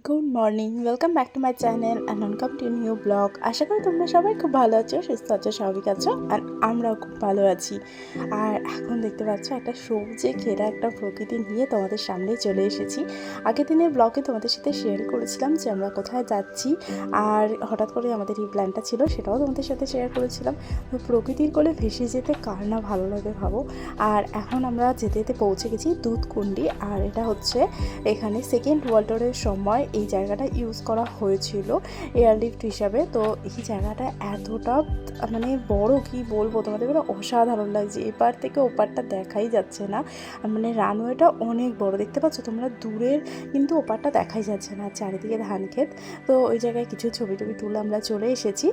Good morning, welcome back to my channel and welcome to new blog. আশা করি তোমরা সবাই খুব ভালো আছো, সুস্থ আছো, স্বাভাবিক আছো, আর আমরাও খুব ভালো আছি। আর এখন দেখতে পাচ্ছ একটা সবুজে ঘেরা একটা প্রকৃতি নিয়ে তোমাদের সামনে চলে এসেছি। আগের দিনের ব্লগে তোমাদের সাথে শেয়ার করেছিলাম যে আমরা কোথায় যাচ্ছি, আর হঠাৎ করে আমাদের এই প্ল্যানটা ছিল, সেটাও তোমাদের সাথে শেয়ার করেছিলাম। তো প্রকৃতির কোলে ভেসে যেতে কার না ভালো লাগে ভাবো। আর এখন আমরা যেতে যেতে পৌঁছে গেছি দুধকুন্ডি, আর এটা হচ্ছে এখানে সেকেন্ড ওয়ার্ল্ড ওয়ারের সময় এই জায়গাটা ইউজ করা হয়েছিল এয়ারলিফট হিসাবে। তো এই জায়গাটা এতটা মানে বড়, কি বলবো তোমাদের, মানে অসাধারণ লাগছে। এপার থেকে ওপারটা দেখাই যাচ্ছে না, মানে রানওয়েটা অনেক বড়, দেখতে পাচ্ছ তোমরা দূরের, কিন্তু ওপারটা দেখাই যাচ্ছে না, চারিদিকে ধান ক্ষেত। তো ওই জায়গায় কিছু ছবি টবি তুলে আমরা চলে এসেছি।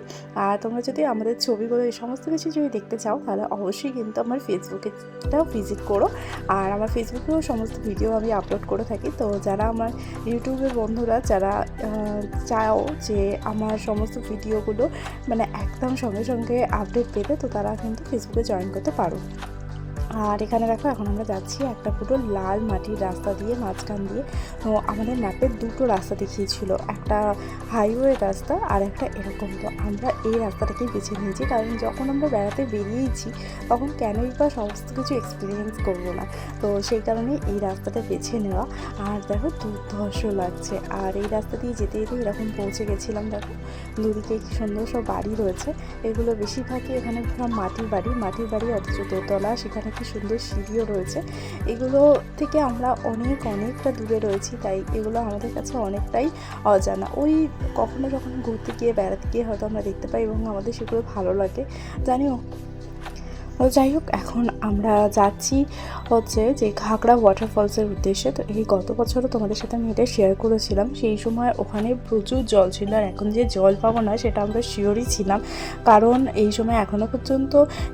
আর তোমরা যদি আমাদের ছবিগুলো এই সমস্ত কিছু যদি দেখতে চাও, তাহলে অবশ্যই কিন্তু আমার ফেসবুকেটাও ভিজিট করো। আর আমার ফেসবুকেও সমস্ত ভিডিও আমি আপলোড করে থাকি। তো যারা আমার ইউটিউবের বন্ধুরা যারা চাও যে আমার সমস্ত ভিডিওগুলো মানে একদম সঙ্গে সঙ্গে আপডেট পেতে, তো তারা কিন্তু ফেসবুকে জয়েন করতে পারো। আর এখানে দেখো এখন আমরা যাচ্ছি একটা পুরো লাল মাটির রাস্তা দিয়ে, মাঝখান দিয়ে। তো আমাদের ম্যাপে দুটো রাস্তা দেখিয়েছিল, একটা হাইওয়ে রাস্তা আর একটা এরকম। তো আমরা এই রাস্তাটাকেই বেছে নিয়েছি, কারণ যখন আমরা বেড়াতে বেরিয়েছি তখন কেনই বা সমস্ত কিছু এক্সপিরিয়েন্স করবো না। তো সেই কারণে এই রাস্তাটা বেছে নেওয়া। আর দেখো দুর্ধর্ষ লাগছে। আর এই রাস্তা দিয়ে যেতে যেতে এরকম পৌঁছে গেছিলাম। দেখো দুদিকে কি সুন্দর সব বাড়ি রয়েছে, এগুলো বেশিরভাগই এখানে সব মাটির বাড়ি অথচ দোতলা, সেখানে কি সুন্দর সিঁড়িও রয়েছে। এগুলো থেকে আমরা অনেকটা দূরে রয়েছি, তাই এগুলো আমাদের কাছে অনেকটাই অজানা। ওই কখনো যখন ঘুরতে গিয়ে বেড়াতে গিয়ে হয়তো আমরা দেখতে পাই এবং আমাদের সেগুলো ভালো লাগে, জানিও। তো যাই হোক, এখন আমরা যাচ্ছি হচ্ছে যে ঘাগড়া ওয়াটারফলসের উদ্দেশ্যে। তো এই গত বছরও তোমাদের সাথে আমি এটা শেয়ার করেছিলাম, সেই সময় ওখানে প্রচুর জল ছিল, আর এখন যে জল পাবো না সেটা আমরা শিওরই ছিলাম, কারণ এই সময় এখনও পর্যন্ত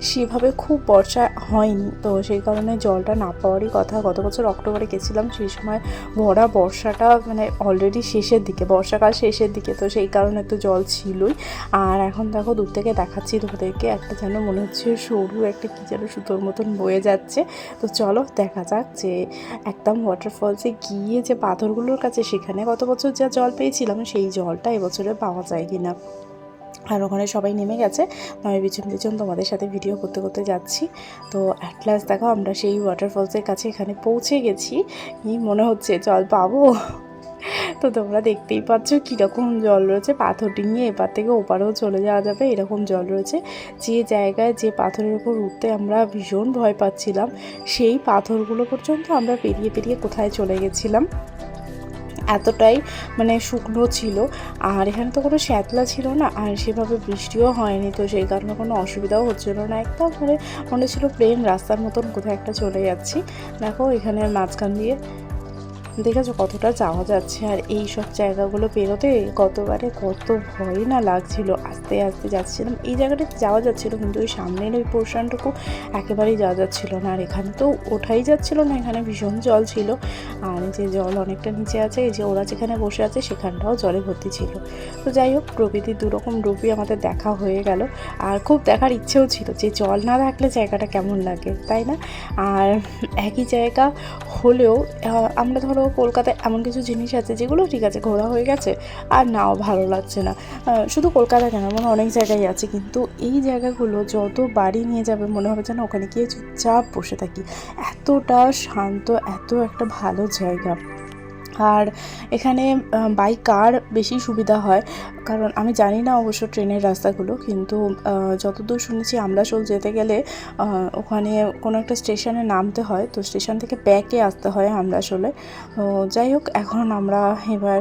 সেভাবে খুব বর্ষা হয়নি। তো সেই কারণে জলটা না পাওয়ারই কথা। গত বছর অক্টোবরে গেছিলাম, সেই সময় ভরা বর্ষাটা মানে অলরেডি শেষের দিকে, বর্ষাকাল শেষের দিকে, তো সেই কারণে তো জল ছিলই। আর এখন দেখো দূর থেকে দেখাচ্ছি তোমাদেরকে, একটা যেন মনে হচ্ছে সরু একটা কি যেন সুতোর মতন বয়ে যাচ্ছে। তো চলো দেখা যাক যে একদম ওয়াটারফলসে গিয়ে যে পাথরগুলোর কাছে, সেখানে গত বছর যা জল পেয়েছিলাম সেই জলটা এবছরে পাওয়া যায় কিনা। আর ওখানে সবাই নেমে গেছে, আমি পিছন তোমাদের সাথে ভিডিও করতে করতে যাচ্ছি। তো অ্যাট লাস্ট দেখো আমরা সেই ওয়াটারফলসের কাছে এখানে পৌঁছে গেছি। কি মনে হচ্ছে জল পাবো। তো তোমরা দেখতেই পাচ্ছ কীরকম জল রয়েছে, পাথর ডিঙিয়ে এপার থেকে ওপারেও চলে যাওয়া যাবে, এরকম জল রয়েছে। যে জায়গায় যে পাথরের উপর উঠতে আমরা ভীষণ ভয় পাচ্ছিলাম, সেই পাথরগুলো পর্যন্ত আমরা পেরিয়ে কোথায় চলে গেছিলাম। এতটাই মানে শুকনো ছিল। আর এখানে তো কোনো শ্যাতলা ছিল না, আর সেভাবে বৃষ্টিও হয়নি, তো সেই কারণে কোনো অসুবিধাও হচ্ছিলো না। একদম মানে মনে ছিল প্লেন রাস্তার মতন কোথাও একটা চলে যাচ্ছি। দেখো এখানে মাঝখান দিয়ে দেখেছো কতটা যাওয়া যাচ্ছে। আর এই সব জায়গাগুলো পেরোতে গতবারে কত ভয় না লাগছিল, আস্তে আস্তে যাচ্ছিলাম। এই জায়গাটাতে যাওয়া যাচ্ছিলো, কিন্তু ওই সামনের ওই পোর্শনটুকু একেবারেই যাওয়া যাচ্ছিলো না। আর এখানে তো ওঠাই যাচ্ছিলো না, এখানে ভীষণ জল ছিল। আর যে জল অনেকটা নিচে আছে, এই যে ওরা যেখানে বসে আছে সেখানটাও জলে ভর্তি ছিল। তো যাই হোক, প্রকৃতির দুরকম রূপই আমাদের দেখা হয়ে গেল। আর খুব দেখার ইচ্ছেও ছিল যে জল না থাকলে জায়গাটা কেমন লাগে, তাই না? আর একই জায়গা হলেও আমরা ধরো কলকাতায় এমন কিছু জিনিস আছে যেগুলো ঠিক আছে ঘোরা হয়ে গেছে আর নাও ভালো লাগছে না। শুধু কলকাতা কেন, এমন অনেক জায়গায় আছে, কিন্তু এই জায়গাগুলো যত বাড়ি নিয়ে যাবে মনে হবে যেন ওখানে গিয়ে চুপচাপ বসে থাকি। এতটা শান্ত, এত একটা ভালো জায়গা। আর এখানে বাই কার বেশি সুবিধা হয়, কারণ আমি জানি না অবশ্য ট্রেনের রাস্তাগুলো, কিন্তু যতদূর শুনেছি আমলাশোল যেতে গেলে ওখানে কোনো একটা স্টেশনে নামতে হয়, তো স্টেশন থেকে ব্যাকে আসতে হয় আমলাশোলে। তো যাই হোক, এখন আমরা এবার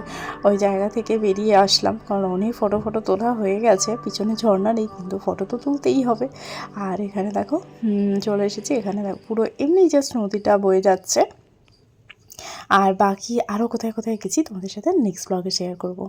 ওই জায়গা থেকে বেরিয়ে আসলাম, কারণ অনেক ফটো তোলা হয়ে গেছে। পিছনে ঝর্ণা নেই, কিন্তু ফটো তো তুলতেই হবে। আর এখানে দেখো চলে এসেছি, এখানে দেখো পুরো এমনি জাস্ট নদীটা বয়ে যাচ্ছে। আর বাকি আরও কোথায় কোথায় গেছি তোমাদের সাথে নেক্সট ব্লগে শেয়ার করব।